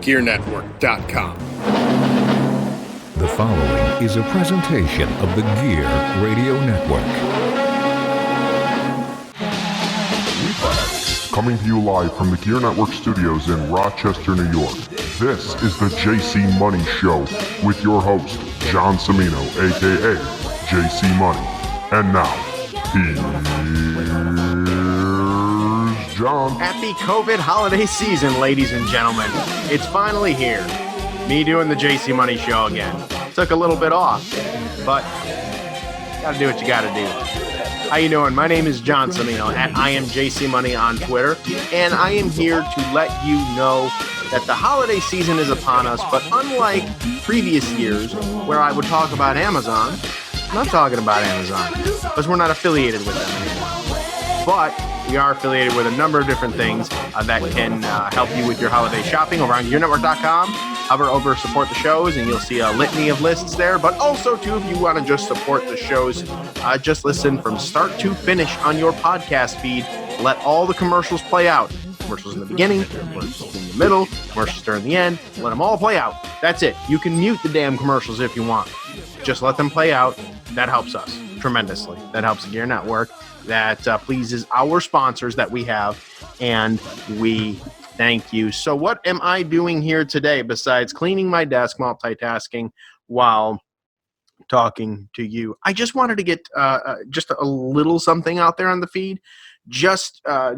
GearNetwork.com. The following is a presentation of the Gear Radio Network. Coming to you live from the Gear Network studios in Rochester, New York. This is the JC Money Show with your host, John Cimino, aka JC Money. And now, here's John. Happy COVID holiday season, ladies and gentlemen. It's finally here. Me doing the JC Money Show again. Took a little bit off, but gotta do what you gotta do. How you doing? My name is John Cimino, and I am JC Money on Twitter, and I am here to let you know that the holiday season is upon us, but unlike previous years where I would talk about Amazon, I'm not talking about Amazon, because we're not affiliated with them anymore. But we are affiliated with a number of different things that can help you with your holiday shopping over on GearNetwork.com. Hover over support the shows and you'll see a litany of lists there. But also, too, if you want to just support the shows, just listen from start to finish on your podcast feed. Let all the commercials play out. Commercials in the beginning, commercials in the middle, commercials during the end. Let them all play out. That's it. You can mute the damn commercials if you want. Just let them play out. That helps us tremendously. That helps the Gear Network. That pleases our sponsors that we have, and we thank you. So what am I doing here today besides cleaning my desk, multitasking while talking to you? I just wanted to get just a little something out there on the feed, just for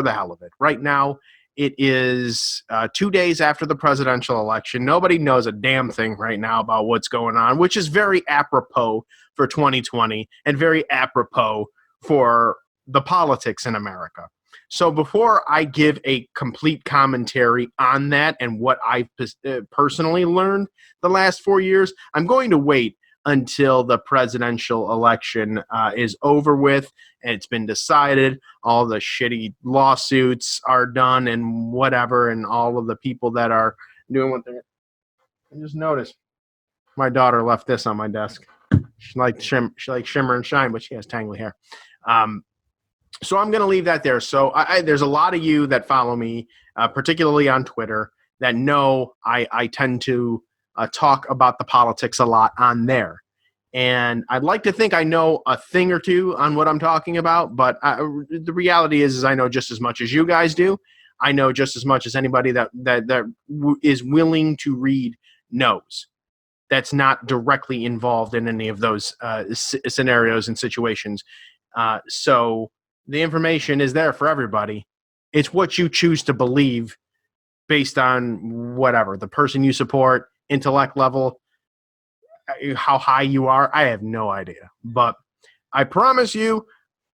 the hell of it. Right now, it is 2 days after the presidential election. Nobody knows a damn thing right now about what's going on, which is very apropos for 2020 and very apropos for the politics in America. So before I give a complete commentary on that and what I've personally learned the last 4 years, I'm going to wait until the presidential election is over with and it's been decided, all the shitty lawsuits are done and whatever, and all of the people that are doing what they're... I just noticed my daughter left this on my desk. She likes shimmer and shine, but she has tangly hair. So I'm going to leave that there. So there's a lot of you that follow me, particularly on Twitter, that know I tend to talk about the politics a lot on there. And I'd like to think I know a thing or two on what I'm talking about, but the reality is I know just as much as you guys do. I know just as much as anybody that is willing to read knows. That's not directly involved in any of those scenarios and situations. So the information is there for everybody. It's what you choose to believe based on whatever, the person you support, intellect level, how high you are. I have no idea. But I promise you,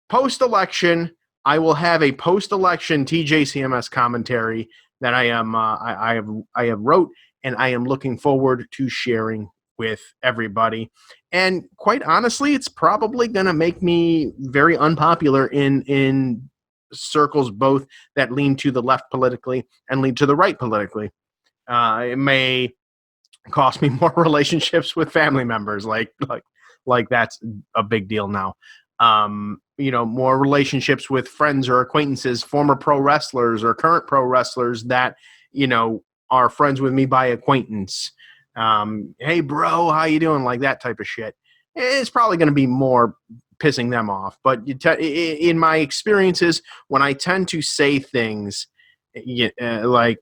post-election, I will have a post-election TJCMS commentary that I have wrote, and I am looking forward to sharing with everybody. And quite honestly, it's probably going to make me very unpopular in circles both that lean to the left politically and lean to the right politically. It may cost me more relationships with family members, like that's a big deal now. More relationships with friends or acquaintances, former pro wrestlers or current pro wrestlers that, are friends with me by acquaintance. Hey bro, how you doing? Like that type of shit. It's probably going to be more pissing them off. But in my experiences, when I tend to say things like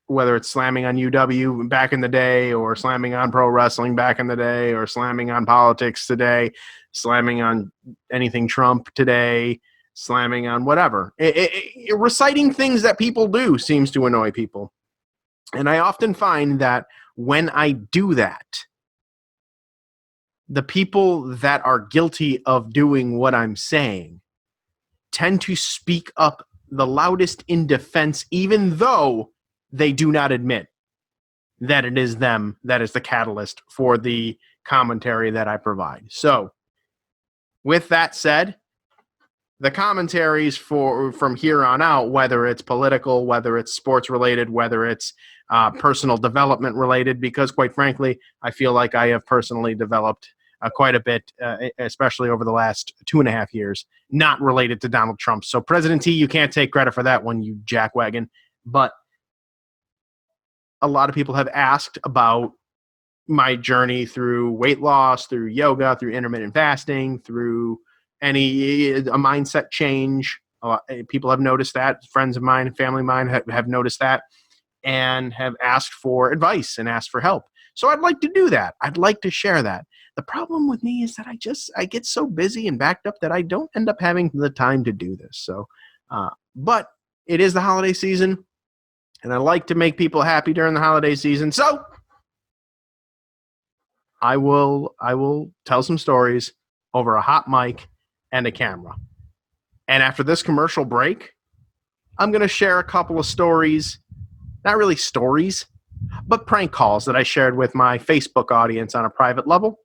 whether it's slamming on UW back in the day or slamming on pro wrestling back in the day or slamming on politics today, slamming on anything Trump today, slamming on whatever, reciting things that people do seems to annoy people. And I often find that when I do that, the people that are guilty of doing what I'm saying tend to speak up the loudest in defense, even though they do not admit that it is them that is the catalyst for the commentary that I provide. So, with that said, the commentaries from here on out, whether it's political, whether it's sports related, whether it's personal development related, because quite frankly, I feel like I have personally developed quite a bit, especially over the last 2.5 years, not related to Donald Trump. So President T, you can't take credit for that one, you jackwagon. But a lot of people have asked about my journey through weight loss, through yoga, through intermittent fasting, through a mindset change. People have noticed that. Friends of mine, family of mine have noticed that and have asked for advice and asked for help. So I'd like to do that. I'd like to share that. The problem with me is that I get so busy and backed up that I don't end up having the time to do this. So, but it is the holiday season, and I like to make people happy during the holiday season. So I will tell some stories over a hot mic and a camera. And after this commercial break, I'm going to share a couple of stories, not really stories, but prank calls that I shared with my Facebook audience on a private level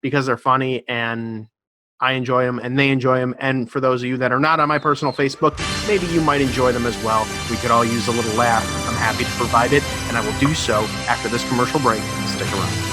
because they're funny and I enjoy them and they enjoy them. And for those of you that are not on my personal Facebook, maybe you might enjoy them as well. We could all use a little laugh. I'm happy to provide it, and I will do so after this commercial break. Stick around.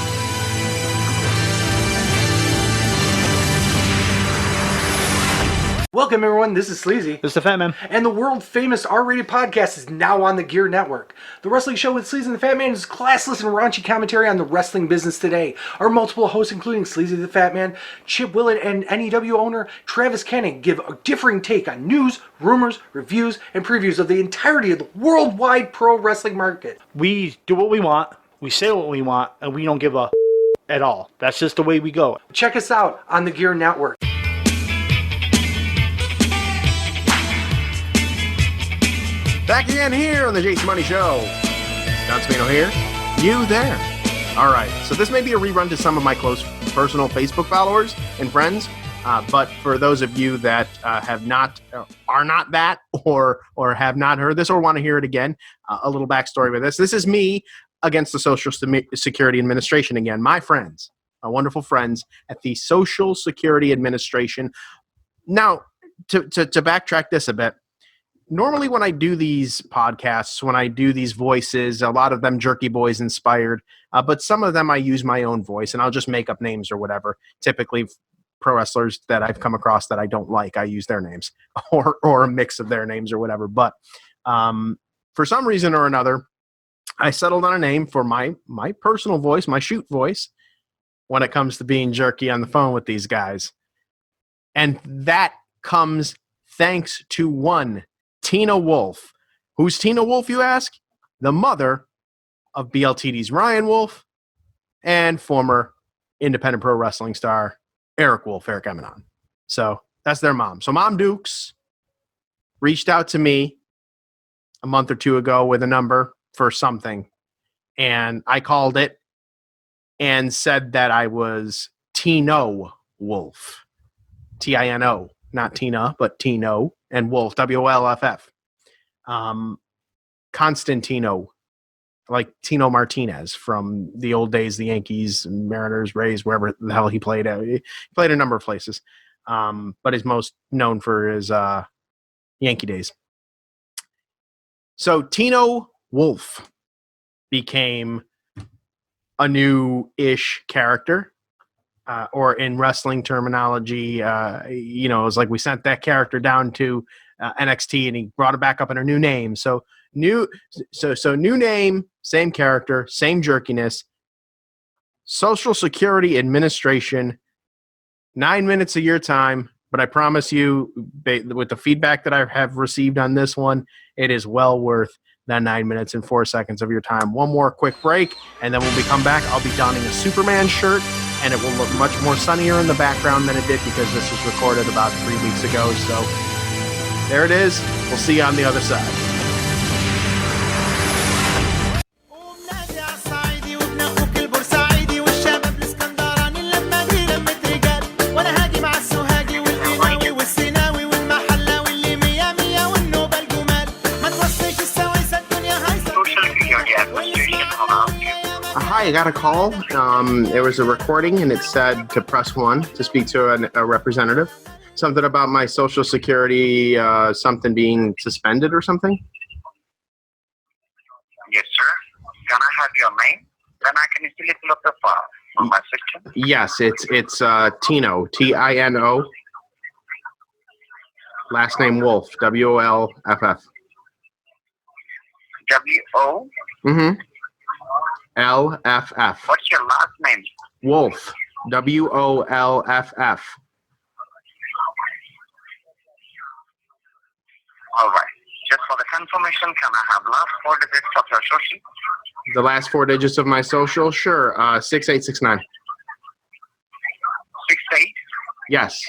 Welcome, everyone. This is Sleazy. This is the Fat Man. And the world-famous R-rated podcast is now on the Gear Network. The Wrestling Show with Sleazy and the Fat Man is classless and raunchy commentary on the wrestling business today. Our multiple hosts, including Sleazy the Fat Man, Chip Willett, and NEW owner Travis Kenning, give a differing take on news, rumors, reviews, and previews of the entirety of the worldwide pro wrestling market. We do what we want, we say what we want, and we don't give a at all. That's just the way we go. Check us out on the Gear Network. Back again here on the Jason Money Show. John Spino here. You there. All right. So this may be a rerun to some of my close personal Facebook followers and friends. But for those of you that are not that, or have not heard this or want to hear it again, a little backstory with this. This is me against the Social Security Administration again. My friends, my wonderful friends at the Social Security Administration. Now, to backtrack this a bit, normally when I do these podcasts, when I do these voices, a lot of them Jerky Boys inspired, but some of them I use my own voice, and I'll just make up names or whatever. Typically, pro wrestlers that I've come across that I don't like, I use their names or a mix of their names or whatever. But for some reason or another, I settled on a name for my personal voice, my shoot voice, when it comes to being jerky on the phone with these guys. And that comes thanks to one Tino Wolff. Who's Tino Wolff, you ask? The mother of BLTD's Ryan Wolff and former independent pro wrestling star Eric Eminon. So that's their mom. So Mom Dukes reached out to me a month or two ago with a number for something, and I called it and said that I was Tino Wolff. Tino, not Tina, but Tino, and Wolff, WOLFF. Constantino, like Tino Martinez from the old days, the Yankees, Mariners, Rays, wherever the hell he played at. He played a number of places, but is most known for his Yankee days. So Tino Wolff became a new-ish character. Or in wrestling terminology, it was like we sent that character down to NXT and he brought it back up in a new name. So new name, same character, same jerkiness. Social Security Administration, 9 minutes of your time, but I promise you, with the feedback that I have received on this one, it is well worth that 9 minutes and 4 seconds of your time. One more quick break, and then when we come back, I'll be donning a Superman shirt, and it will look much more sunnier in the background than it did because this was recorded about 3 weeks ago. So there it is. We'll see you on the other side. Hi, I got a call. There was a recording, and it said to press 1 to speak to a representative. Something about my Social Security, something being suspended or something. Yes, sir. Can I have your name? Then I can easily pull up the file on my system. Yes, it's Tino, Tino. Last name Wolff, WOLFF. WOLFF. Mm-hmm. LFF. What's your last name? Wolff. WOLFF. All right. Just for the confirmation, can I have last 4 digits of your social? The last 4 digits of my social? Sure. 6869. 68? Yes.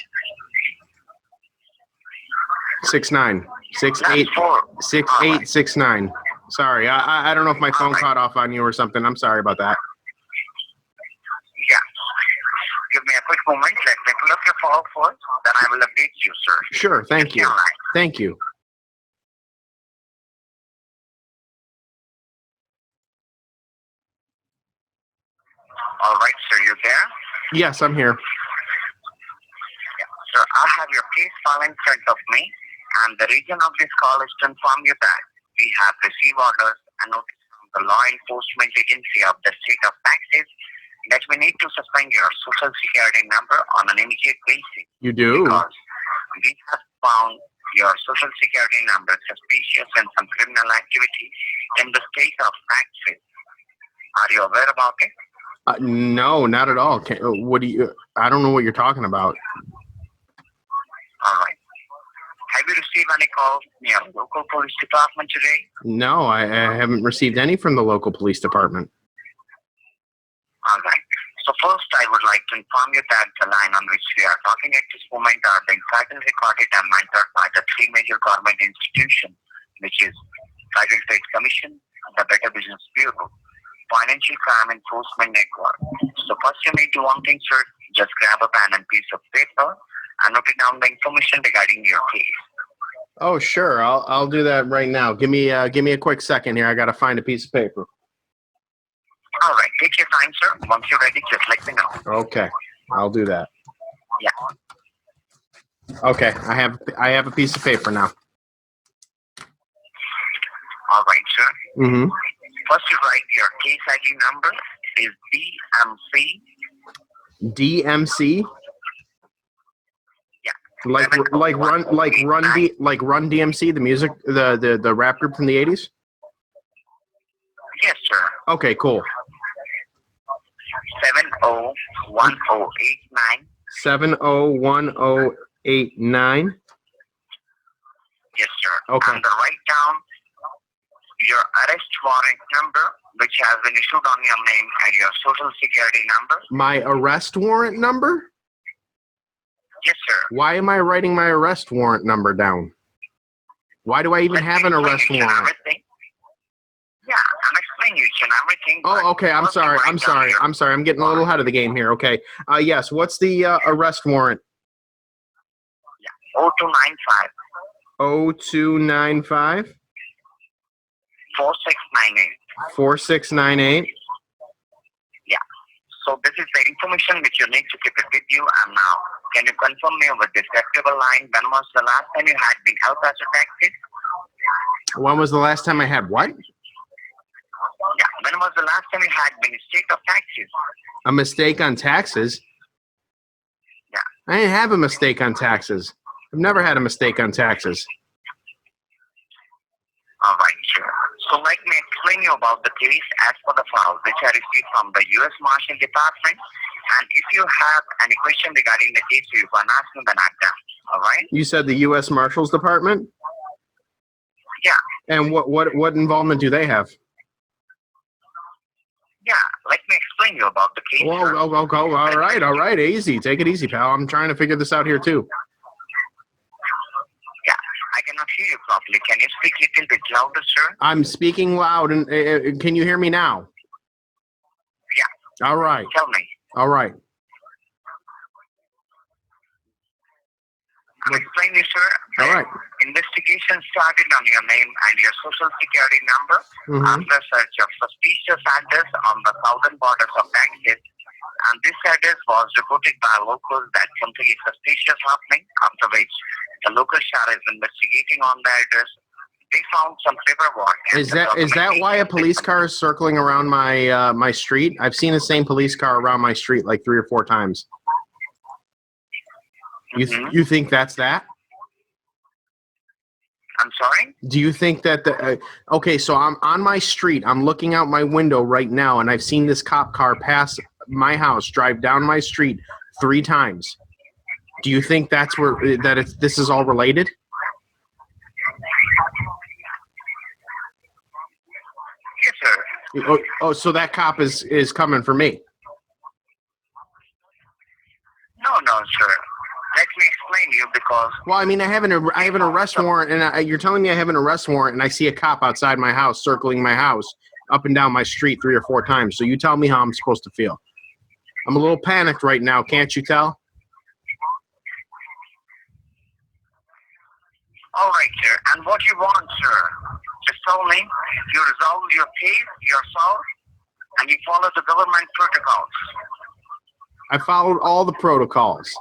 69. Last 4. 6869. Sorry, I don't know if my phone caught off on you or something. I'm sorry about that. Yeah. Give me a quick moment. Let me pull up your file first. Then I will update you, sir. Sure, thank you. Thank you. All right, sir. You there? Yes, I'm here. Yeah. Sir, I have your case file in front of me, and the reason of this call is to inform you that we have received orders and notice from the law enforcement agency of the state of Texas that we need to suspend your social security number on an immediate basis. You do? Because we have found your social security number suspicious in some criminal activity in the state of Texas. Are you aware about it? No, not at all. What do you? I don't know what you're talking about. All right. Have you received any calls from your local police department today? No, I haven't received any from the local police department. All right. So first, I would like to inform you that the line on which we are talking at this moment are being titled, recorded, and monitored by the 3 major government institutions, which is Federal Trade Commission, the Better Business Bureau, Financial Crime Enforcement Network. So first, you need to do one thing, sir. Just grab a pen and piece of paper and note down the information regarding your case. Oh, sure. I'll do that right now. Give me a quick second here. I gotta find a piece of paper. All right. Take your time, sir. Once you're ready, just let me know. Okay, I'll do that. Yeah. Okay, I have a piece of paper now. All right, sir. Mm-hmm. First, you write your case ID number is DMC. DMC. Yeah. Like Run DMC, the music, the rap group from the 80s. Yes, sir. Okay, cool. 701089. 701089. Yes, sir. Okay. And write down your arrest warrant number, which has been issued on your name, and your social security number. My arrest warrant number? Yes, sir. Why am I writing my arrest warrant number down? Why do I even have an arrest warrant? Everything. Yeah, I'm explaining you each and everything. Oh, okay. I'm sorry. I'm getting a little ahead of the game here. Okay. Yes. What's the arrest warrant? Yeah. 0295. 0295 4698. 4698. Yeah. So this is the information which you need to keep it with you. And now, can you confirm me with this acceptable line? When was the last time you had been El Paso, Texas? When was the last time I had what? Yeah. When was the last time you had been in the state of Texas? A mistake on taxes? Yeah. I didn't have a mistake on taxes. I've never had a mistake on taxes. All right, sure. So let me explain you about the case as per the file which I received from the U.S. Marshal Department. And if you have any question regarding the case, you can ask me when I'm done. All right? You said the U.S. Marshals Department? Yeah. And what involvement do they have? Yeah. Let me explain you about the case. Whoa, all right. Easy. Take it easy, pal. I'm trying to figure this out here, too. Yeah. I cannot hear you properly. Can you speak a little bit louder, sir? I'm speaking loud, and can you hear me now? Yeah. All right. Tell me. All right. I'll explain you, sir. All right. Investigation started on your name and your social security number after search of suspicious address on the southern borders of Texas. And this address was reported by locals that something is suspicious happening, after which the local sheriff is investigating on the address. They found some paperwork. Is that why a police car is circling around my my street? I've seen the same police car around my street like 3 or 4 times. You think that's that? I'm sorry? Do you think that okay, so I'm on my street. I'm looking out my window right now, and I've seen this cop car pass my house, drive down my street 3 times. Do you think that's this is all related? Yes, sir. Oh, so that cop is coming for me. No, sir. Let me explain you because... Well, I mean, I have an arrest warrant, and you're telling me I have an arrest warrant, and I see a cop outside my house circling my house up and down my street 3 or 4 times. So you tell me how I'm supposed to feel. I'm a little panicked right now. Can't you tell? All right, sir. And what you want, sir? Just tell me. You resolve your case yourself, and you follow the government protocols. I followed all the protocols.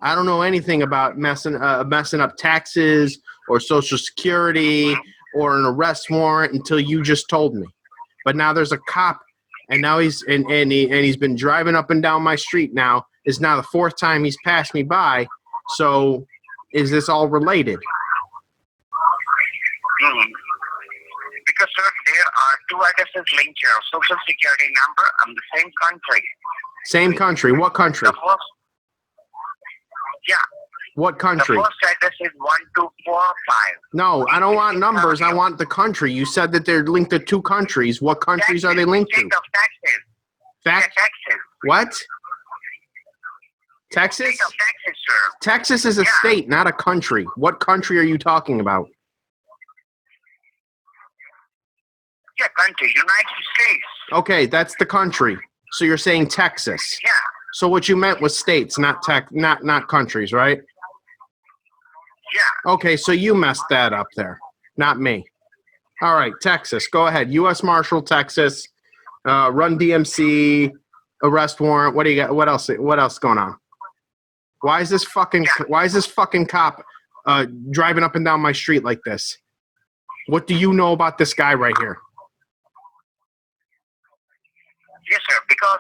I don't know anything about messing up taxes or Social Security or an arrest warrant until you just told me. But now there's a cop, and now he's been driving up and down my street. Now is now the 4th time he's passed me by. So is this all related? Because, sir, there are 2 addresses linked to your Social Security number and the same country. Same country. What country? The first, yeah. What country? The first address is 1245. No, I don't want numbers. I want the country. You said that they're linked to 2 countries. What countries are they linked to? State of Texas. Texas. What? Texas? State of Texas, sir. Texas is a state, not a country. What country are you talking about? Yeah, country, United States. Okay, that's the country. So you're saying Texas. Yeah. So what you meant was states, not countries, right? Yeah. Okay, so you messed that up there, not me. All right, Texas. Go ahead. U.S. Marshal, Texas. Run DMC, arrest warrant. What do you got? What else going on? Why is this fucking cop driving up and down my street like this? What do you know about this guy right here? Yes, sir, because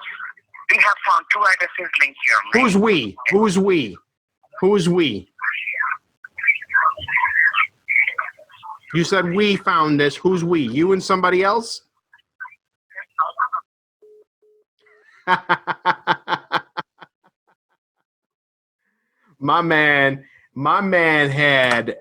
we have found 2 addresses linked here. Who's we? Who's we? Who's we? You said we found this. Who's we? You and somebody else? My man wanted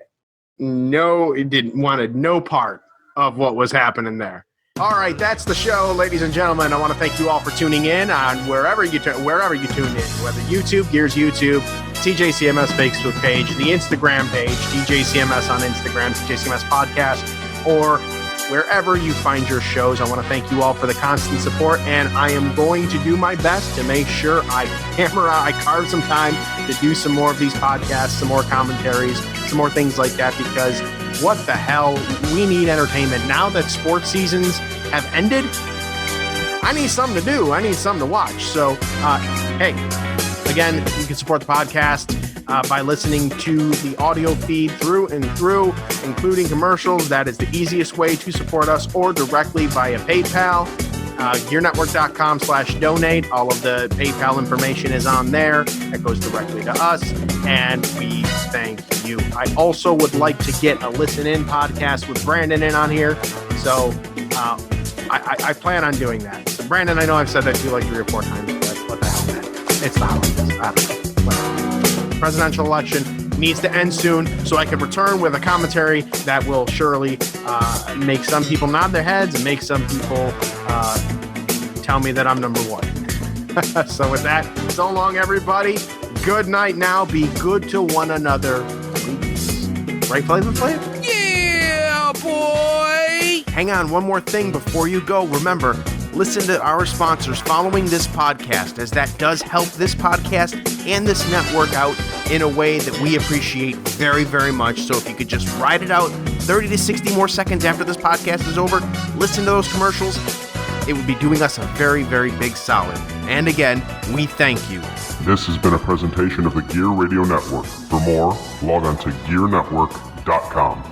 no part of what was happening there. All right, that's the show, ladies and gentlemen. I want to thank you all for tuning in on wherever you tune in, whether YouTube, Gears YouTube, TJCMS Facebook page, the Instagram page, TJCMS on Instagram, TJCMS podcast, or wherever you find your shows. I want to thank you all for the constant support, and I am going to do my best to make sure I carve some time to do some more of these podcasts, some more commentaries, some more things like that, because what the hell? We need entertainment. Now that sports seasons have ended, I need something to do. I need something to watch. So, hey, again, you can support the podcast by listening to the audio feed through and through, including commercials. That is the easiest way to support us, or directly via PayPal. GearNetwork.com/donate. All of the PayPal information is on there. That goes directly to us, and we thank you. I also would like to get a listen-in podcast with Brandon in on here, so I plan on doing that. So Brandon, I know I've said that to you like 3 or 4 times, but what the hell, man? It's the holidays. I don't know. Whatever. Presidential election needs to end soon, so I can return with a commentary that will surely make some people nod their heads and make some people tell me that I'm number 1. So with that, so long, everybody. Good night now. Be good to one another, please. Right, Flavor? Yeah, boy! Hang on, one more thing before you go. Remember, listen to our sponsors following this podcast, as that does help this podcast and this network out in a way that we appreciate very, very much. So if you could just ride it out 30 to 60 more seconds after this podcast is over, listen to those commercials, it would be doing us a very, very big solid. And again, we thank you. This has been a presentation of the Gear Radio Network. For more, log on to GearNetwork.com.